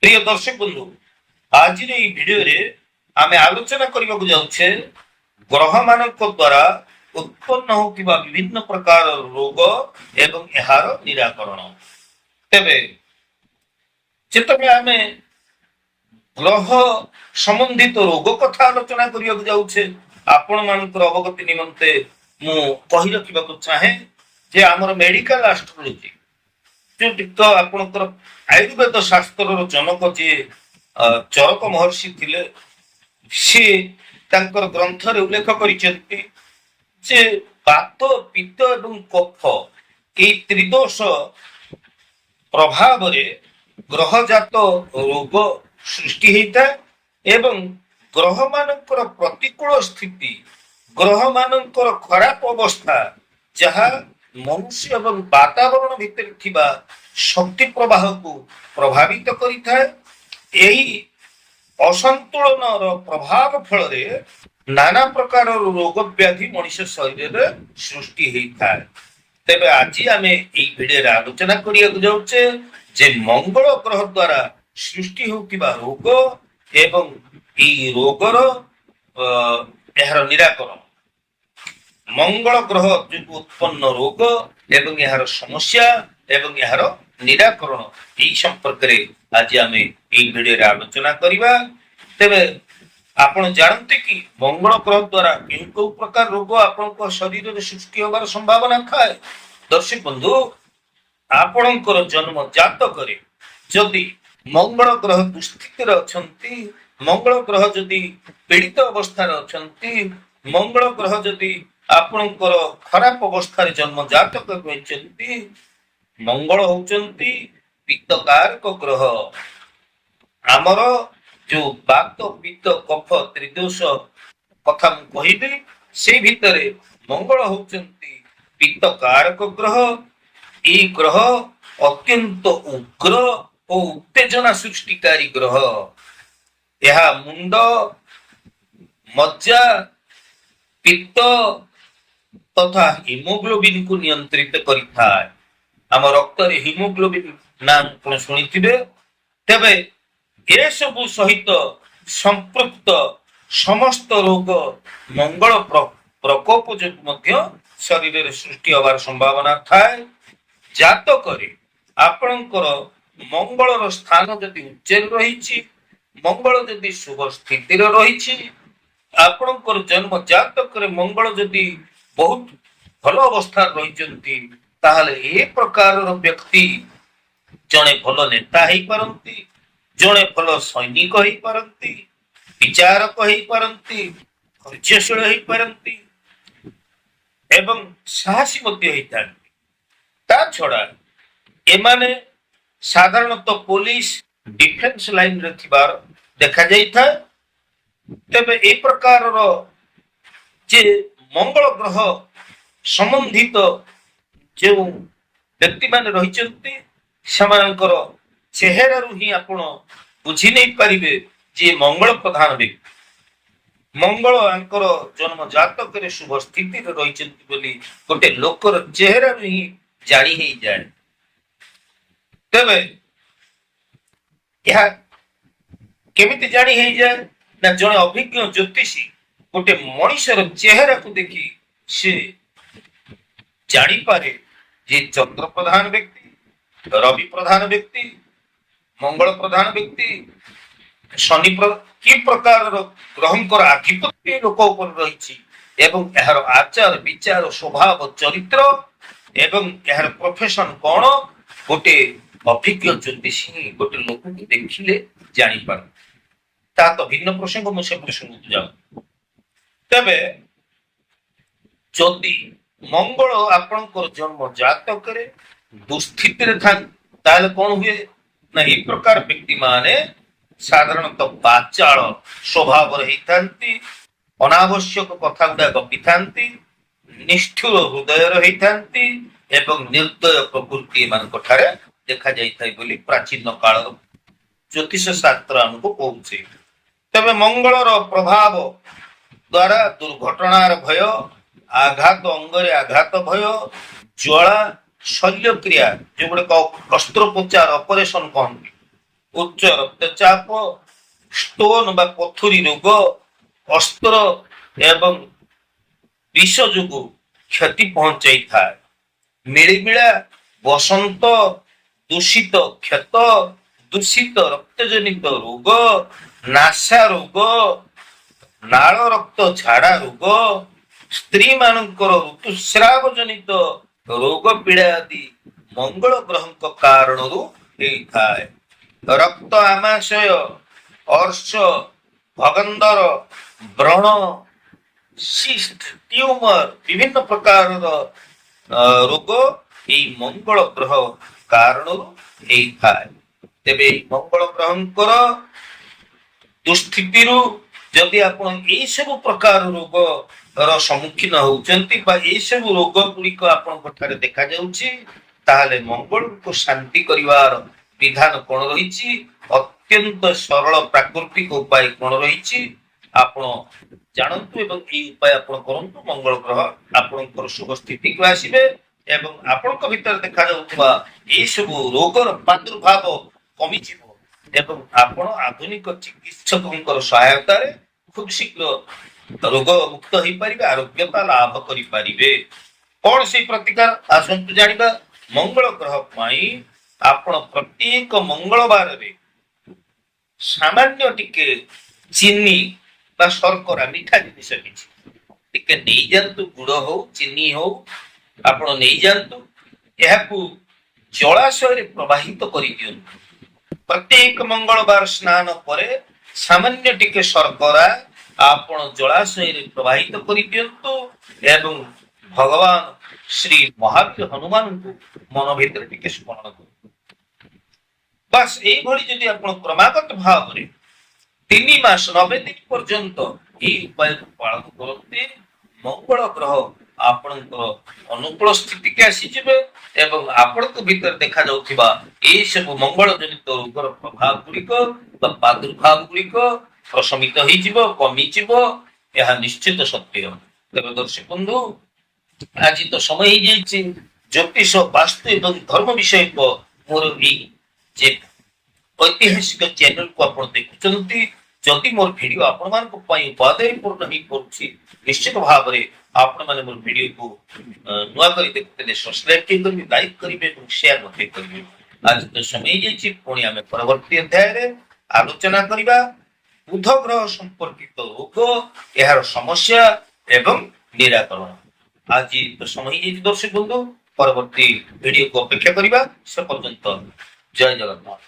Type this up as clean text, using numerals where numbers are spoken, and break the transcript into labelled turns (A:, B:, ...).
A: প্রিয় দর্শক বন্ধু, ଆଜିର এই ଭିଡିଓରେ ଆମେ ଆଲୋଚନା କରିବାକୁ ଯାଉଛେ ଗ୍ରହ ମାନଙ୍କ ଦ୍ୱାରା ଉତ୍ପନ୍ନ ହେଉଥିବା ବିଭିନ୍ନ ପ୍ରକାର ରୋଗ ଏବଂ ଏହାର ନିରାକରଣ। ତେବେ ଯେତେବେଳେ ଆମେ ଗ୍ରହ ସମ୍ବନ୍ଧିତ ରୋଗ କଥା ଆଲୋଚନା କରିବାକୁ ଯାଉଛେ, ଆପଣ ମାନଙ୍କର ଅବଗତି ନିମନ୍ତେ ମୁଁ କହି ରଖିବାକୁ ଚାହେଁ ଯେ ଆମର ମେଡିକାଲ ଆଷ୍ଟ୍ରୋଲୋଜି ଯୋଉଠି ତ ଆପଣଙ୍କର ଆୟୁର୍ବେଦ ଶାସ୍ତ୍ରର ଜନକ ଯିଏ ଚରକ ମହର୍ଷି ଥିଲେ, ସିଏ ତାଙ୍କର ଗ୍ରନ୍ଥରେ ଉଲ୍ଲେଖ କରିଛନ୍ତି ଯେ ବାତ, ପିତ୍ତ ଏବଂ କଫ ଏଇ ତ୍ରିଦୋଷ ପ୍ରଭାବରେ ଗ୍ରହଜାତ ରୋଗ ସୃଷ୍ଟି ହେଇଥାଏ ଏବଂ ଗ୍ରହ ମାନଙ୍କର ପ୍ରତିକୂଳ ସ୍ଥିତି, ଗ୍ରହ ମାନଙ୍କର ଖରାପ ଅବସ୍ଥା ଯାହା ମନୁଷ୍ୟ ଏବଂ ବାତାବରଣ ଭିତରେ ଥିବା ଶକ୍ତି ପ୍ରବାହକୁ ପ୍ରଭାବିତ କରିଥାଏ। ଏହି ଅସନ୍ତୁଳନର ପ୍ରଭାବ ଫଳରେ ନାନା ପ୍ରକାରର ରୋଗ ବ୍ୟାଧି ମଣିଷ ଶରୀରରେ ସୃଷ୍ଟି ହେଇଥାଏ। ତେବେ ଆଜି ଆମେ ଏଇ ଭିଡିଓରେ ଆଲୋଚନା କରିବାକୁ ଯାଉଛେ ଯେ ମଙ୍ଗଳ ଗ୍ରହ ଦ୍ୱାରା ସୃଷ୍ଟି ହେଉଥିବା ରୋଗ ଏବଂ ଏହି ରୋଗର ଏହାର ନିରାକରଣ। ମଙ୍ଗଳ ଗ୍ରହ ଯୋଗୁଁ ଉତ୍ପନ୍ନ ରୋଗ ଏବଂ ଏହାର ସମସ୍ୟା ଏବଂ ଏହାର ନିରାକରଣ ଏହି ସମ୍ପର୍କରେ ଆଜି ଆମେ ଏହି ଭିଡିଓରେ ଆଲୋଚନା କରିବା। ତେବେ ଆପଣ ଜାଣନ୍ତି କି ମଙ୍ଗଳ ଗ୍ରହ ଦ୍ୱାରା କେଉଁ କେଉଁ ପ୍ରକାର ରୋଗ ଆପଣଙ୍କ ଶରୀରରେ ସୃଷ୍ଟି ହେବାର ସମ୍ଭାବନା ଥାଏ? ଦର୍ଶକ ବନ୍ଧୁ, ଆପଣଙ୍କର ଜନ୍ମ ଜାତକରେ ଯଦି ମଙ୍ଗଳ ଗ୍ରହ ଦୁଃସ୍ଥିତିରେ ଅଛନ୍ତି, ମଙ୍ଗଳ ଗ୍ରହ ଯଦି ପୀଡ଼ିତ ଅବସ୍ଥାରେ ଅଛନ୍ତି, ମଙ୍ଗଳ ଗ୍ରହ ଯଦି ଆପଣଙ୍କର ଖରାପ ଅବସ୍ଥାରେ ଜନ୍ମ ଜାତକ ରହିଛନ୍ତି, ମଙ୍ଗଳ ହଉଛନ୍ତି ପିତ୍ତକାରକ ଗ୍ରହ। ଆମର ଯୋଉ ବାତ, ପିତ୍ତ, କଫ ତ୍ରିଦୋଷ କଥା ମୁଁ କହିବି, ସେଇ ଭିତରେ ମଙ୍ଗଳ ହଉଛନ୍ତି ପିତ୍ତକାରକ ଗ୍ରହ। এই গ্রহ অত্যন্ত উগ্র ও উত্তেজনা সৃষ্টিকারী গ্রহ। ଏହା ମୁଣ୍ଡ, ମଜ୍ଜା, ପିତ୍ତ ତଥା ହିମୋଗ୍ଲୋବିନକୁ ନିୟନ୍ତ୍ରିତ କରିଥାଏ। ଆମ ରକ୍ତରେ ହିମୋଗ୍ଲୋବିନ ନାମ ଆପଣ ଶୁଣିଥିବେ। ତେବେ ଏସବୁ ସହିତ ସମ୍ପୃକ୍ତ ସମସ୍ତ ରୋଗ ମଙ୍ଗଳ ପ୍ରକୋପ ଯୋଗୁଁ ମଧ୍ୟ ଶରୀରରେ ସୃଷ୍ଟି ହେବାର ସମ୍ଭାବନା ଥାଏ। ଜାତକରେ ଆପଣଙ୍କର ମଙ୍ଗଳର ସ୍ଥାନ ଯଦି ଉଚ୍ଚରେ ରହିଛି, ମଙ୍ଗଳ ଯଦି ଶୁଭ ସ୍ଥିତିରେ ରହିଛି, ଆପଣଙ୍କର ଜନ୍ମ ଜାତକରେ ମଙ୍ଗଳ ଯଦି ବହୁତ ଭଲ ଅବସ୍ଥାରେ ରହିଛନ୍ତି, ତାହେଲେ ଏ ପ୍ରକାରର ବ୍ୟକ୍ତି ଜଣେ ଭଲ ନେତା ହେଇପାରନ୍ତି, ଜଣେ ଭଲ ସୈନିକ ହେଇପାରନ୍ତି, ବିଚାରକ ହେଇପାରନ୍ତି, ଧୈର୍ଯ୍ୟଶୀଳ ହେଇପାରନ୍ତି ଏବଂ ସାହସୀ ମଧ୍ୟ ହେଇଥାନ୍ତି। ତା ଛଡା ଏମାନେ ସାଧାରଣତଃ ପୋଲିସ, ଡିଫେନ୍ସ ଲାଇନରେ ଥିବାର ଦେଖାଯାଇଥାଏ। ତେବେ এই ପ୍ରକାରର ଯେ ମଙ୍ଗଳ ଗ୍ରହ ସମ୍ବନ୍ଧିତ ଯେଉଁ ବ୍ୟକ୍ତିମାନେ ରହିଛନ୍ତି, ସେମାନଙ୍କର ଚେହେରାରୁ ହିଁ ଆପଣ ବୁଝି ନେଇପାରିବେ ଯେ ମଙ୍ଗଳ ପ୍ରଧାନ ବ୍ୟକ୍ତି। ମଙ୍ଗଳ ଆଙ୍କର ଜନ୍ମ ଜାତକରେ ଶୁଭ ସ୍ଥିତିରେ ରହିଛନ୍ତି ବୋଲି ଗୋଟେ ଲୋକର ଚେହେରାରୁ ହିଁ ଜାଣି ହେଇଯାଏ। ତେବେ ଏହା କେମିତି ଜାଣି ହେଇଯାଏ ନା ଜଣେ ଅଭିଜ୍ଞ ଜ୍ୟୋତିଷୀ ଗୋଟେ ମଣିଷର ଚେହେରାକୁ ଦେଖି ସେ ଜାଣିପାରେ ଯେ ଚନ୍ଦ୍ର ପ୍ରଧାନ ବ୍ୟକ୍ତି, ରବି ପ୍ରଧାନ ବ୍ୟକ୍ତି, ମଙ୍ଗଳ ପ୍ରଧାନ ବ୍ୟକ୍ତି, ଶନି କି ପ୍ରକାରର ଗ୍ରହଙ୍କର ଆଧିପତ୍ୟ ଲୋକ ଉପରେ ରହିଛି ଏବଂ ଏହାର ଆଚାର ବିଚାର ସ୍ୱଭାବ ଚରିତ୍ର ଏବଂ ଏହାର ପ୍ରଫେସନ କଣ, ଗୋଟେ ଅଭିଜ୍ଞ ଜ୍ୟୋତିଷୀ ଗୋଟେ ଲୋକକୁ ଦେଖିଲେ ଜାଣିପାର। ତାହା ତ ଭିନ୍ନ ପ୍ରସଙ୍ଗ, ମୁଁ ସେ ପ୍ରସଙ୍ଗକୁ ଯାଉ। ତେବେ ଯଦି ମଙ୍ଗଳ ଆପଣଙ୍କର ଜନ୍ମ ଜାତକରେ ଦୁଃସ୍ଥିତିରେ ଥାନ୍ତି, ତାହେଲେ କଣ ହୁଏ ନା ଏହି ପ୍ରକାର ବ୍ୟକ୍ତି ମାନେ ସାଧାରଣତଃ ବାଚାଳ ସ୍ୱଭାବରେ ହେଇଥାନ୍ତି, ଅନାବଶ୍ୟକ କଥା ଗୁଡା ଗପିଥାନ୍ତି, ନିଷ୍ଠୁର ହୃଦୟର ହେଇଥାନ୍ତି ଏବଂ ନିର୍ଦ୍ଦୟ ପ୍ରକୃତି ଏମାନଙ୍କ ଠାରେ ଦେଖାଯାଇଥାଏ ବୋଲି ପ୍ରାଚୀନ କାଳର ଜ୍ୟୋତିଷ ଶାସ୍ତ୍ର ଆମକୁ କହୁଛି। ତେବେ ମଙ୍ଗଳର ପ୍ରଭାବ ଦ୍ୱାରା ଦୁର୍ଘଟଣାର ଭୟ, ଆଘାତ ଅଙ୍ଗରେ ଆଘାତ ଭୟ, ଜ୍ୱାଳା, ଶଲ୍ୟକ୍ରିୟା ଯୋଉଗୁଡିକ ଅସ୍ତ୍ରୋପଚାର ଅପରେସନ କହନ୍ତି, ଉଚ୍ଚ ରକ୍ତଚାପ, ଷ୍ଟୋନ ବା ପଥୁରୀ ରୋଗ, ଅସ୍ତ୍ର ଏବଂ ବିଷ ଯୋଗୁଁ କ୍ଷତି ପହଞ୍ଚାଇଥାଏ। ମିଳିମିଳା ବସନ୍ତ, ଦୂଷିତ କ୍ଷତ, ଦୂଷିତ ରକ୍ତଜନିତ ରୋଗ, ନାସା ରୋଗ, ନାଳ ରକ୍ତ ଝାଡା ରୋଗ, ସ୍ତ୍ରୀ ମାନଙ୍କର ଋତୁସ୍ରାବ ଜନିତ ରୋଗ ପୀଡା ଆଦି ମଙ୍ଗଳ ଗ୍ରହଙ୍କ କାରଣରୁ ହେଇଥାଏ। ରକ୍ତ ଆମାଶୟ, ଅର୍ଶ, ଭଗନ୍ଦର, ବ୍ରଣ, ସିଷ୍ଟ, ଟ୍ୟୁମର ବିଭିନ୍ନ ପ୍ରକାରର ରୋଗ ଏଇ ମଙ୍ଗଳ ଗ୍ରହ କାରଣରୁ ହେଇଥାଏ। ତେବେ ଏଇ ମଙ୍ଗଳ ଗ୍ରହଙ୍କର ଦୁଃସ୍ଥିତିରୁ ଯଦି ଆପଣ ଏଇ ସବୁ ପ୍ରକାର ରୋଗର ସମ୍ମୁଖୀନ ହଉଛନ୍ତି ବା ଏଇ ସବୁ ରୋଗ ଗୁଡିକ ଆପଣଙ୍କ ଠାରେ ଦେଖାଯାଉଛି, ତାହେଲେ ମଙ୍ଗଳକୁ ଶାନ୍ତି କରିବାର ବିଧାନ କଣ ରହିଛି, ଅତ୍ୟନ୍ତ ସରଳ ପ୍ରାକୃତିକ ଉପାୟ କଣ ରହିଛି ଆପଣ ଜାଣନ୍ତୁ ଏବଂ ଏଇ ଉପାୟ ଆପଣ କରନ୍ତୁ। ମଙ୍ଗଳ ଗ୍ରହ ଆପଣଙ୍କର ଶୁଭ ସ୍ଥିତିକୁ ଆସିବେ ଏବଂ ଆପଣଙ୍କ ଭିତରେ ଦେଖାଯାଉଥିବା ଏଇ ସବୁ ରୋଗର ପ୍ରାଦୁର୍ଭାବ କମିଯିବ ଏବଂ ଆପଣ ଆଧୁନିକ ଚିକିତ୍ସକଙ୍କର ସହାୟତାରେ ଖୁବ ଶୀଘ୍ର ରୋଗ ମୁକ୍ତ ହେଇପାରିବେ, ଆରୋଗ୍ୟତା ଲାଭ କରିପାରିବେ। କଣ ସେଇ ପ୍ରତିକାର ଆସନ୍ତୁ ଜାଣିବା। ମଙ୍ଗଳ ଗ୍ରହ ପାଇଁ ଆପଣ ପ୍ରତ୍ୟେକ ମଙ୍ଗଳବାରରେ ସାମାନ୍ୟ ଟିକେ ଚିନି ବା ଶର୍କରା ମିଠା ଜିନିଷ କିଛି ଟିକେ ନେଇଯାଆନ୍ତୁ। ଗୁଡ ହଉ ଚିନି ହଉ ଆପଣ ନେଇଯାଆନ୍ତୁ, ଏହାକୁ ଜଳାଶୟରେ ପ୍ରବାହିତ କରିଦିଅନ୍ତୁ। ପ୍ରତ୍ୟେକ ମଙ୍ଗଳବାର ସ୍ନାନ ପରେ ସାମାନ୍ୟ ଟିକେ ଶର୍କରା ଆପଣ ଜଳାଶୟରେ ପ୍ରବାହିତ କରିଦିଅନ୍ତୁ ଏବଂ ଭଗବାନ ଶ୍ରୀ ମହାବୀର ହନୁମାନଙ୍କୁ ମନ ଭିତରେ ଟିକେ ସ୍ମରଣ କରନ୍ତୁ। ବାସ୍ ଏଇଭଳି ଯଦି ଆପଣ କ୍ରମାଗତ ଭାବରେ 3 ମାସ 90 ଦିନ ପର୍ଯ୍ୟନ୍ତ ଏଇ ଉପାୟକୁ ପାଳନ କରନ୍ତି, ମଙ୍ଗଳ ଗ୍ରହ ଆପଣଙ୍କର ଅନୁକୂଳ ସ୍ଥିତିକି ଆସିଯିବେ ଏବଂ ଆପଣଙ୍କ ଭିତରେ ଦେଖାଯାଉଥିବା ଏଇ ସବୁ ମଙ୍ଗଳ ଜନିତ ରୋଗର ପ୍ରଭାବ ଗୁଡିକ ବା ପ୍ରାଦୁର୍ଭାବ ଗୁଡିକ ପ୍ରଶମିତ ହେଇଯିବ, କମିଯିବ। ଏହା ନିଶ୍ଚିତ ସତ୍ୟ। ତେବେ ଦର୍ଶକ ବନ୍ଧୁ, ଆଜି ତ ସମୟ ହେଇଯାଇଛି। ଜ୍ୟୋତିଷ, ବାସ୍ତୁ ଏବଂ ଧର୍ମ ବିଷୟକ ମୋର ଏଇ ଯେ ଐତିହାସିକ ଚ୍ୟାନେଲକୁ ଆପଣ ଦେଖୁଛନ୍ତି, ଯଦି ମୋର ଭିଡିଓ ଆପଣମାନଙ୍କ ପାଇଁ ଉପାଦେୟପୂର୍ଣ୍ଣ ହେଇପାରୁଛି, ନିଶ୍ଚିତ ଭାବରେ ଆପଣମାନେ ମୋର ଭିଡିଓକୁ ନୂଆ କରି ଦେଖୁଥିଲେ ସବସ୍କ୍ରାଇବ କରିବେ, ଲାଇକ୍ କରିବେ ଏବଂ ସେୟାର ମଧ୍ୟ କରିବେ। ଆଜି ତ ସମୟ ହେଇଯାଇଛି, ପୁଣି ଆମେ ପରବର୍ତ୍ତୀ ଅଧ୍ୟାୟରେ ଆଲୋଚନା କରିବା ବୁଧ ଗ୍ରହ ସମ୍ପର୍କିତ ରୋଗ, ଏହାର ସମସ୍ୟା ଏବଂ ନିରାକରଣ। ଆଜି ତ ସମୟ ହେଇଯାଇଛି ଦର୍ଶକ ବନ୍ଧୁ, ପରବର୍ତ୍ତୀ ଭିଡିଓକୁ ଅପେକ୍ଷା କରିବା। ସେ ପର୍ଯ୍ୟନ୍ତ ଜୟ ଜଗନ୍ନାଥ।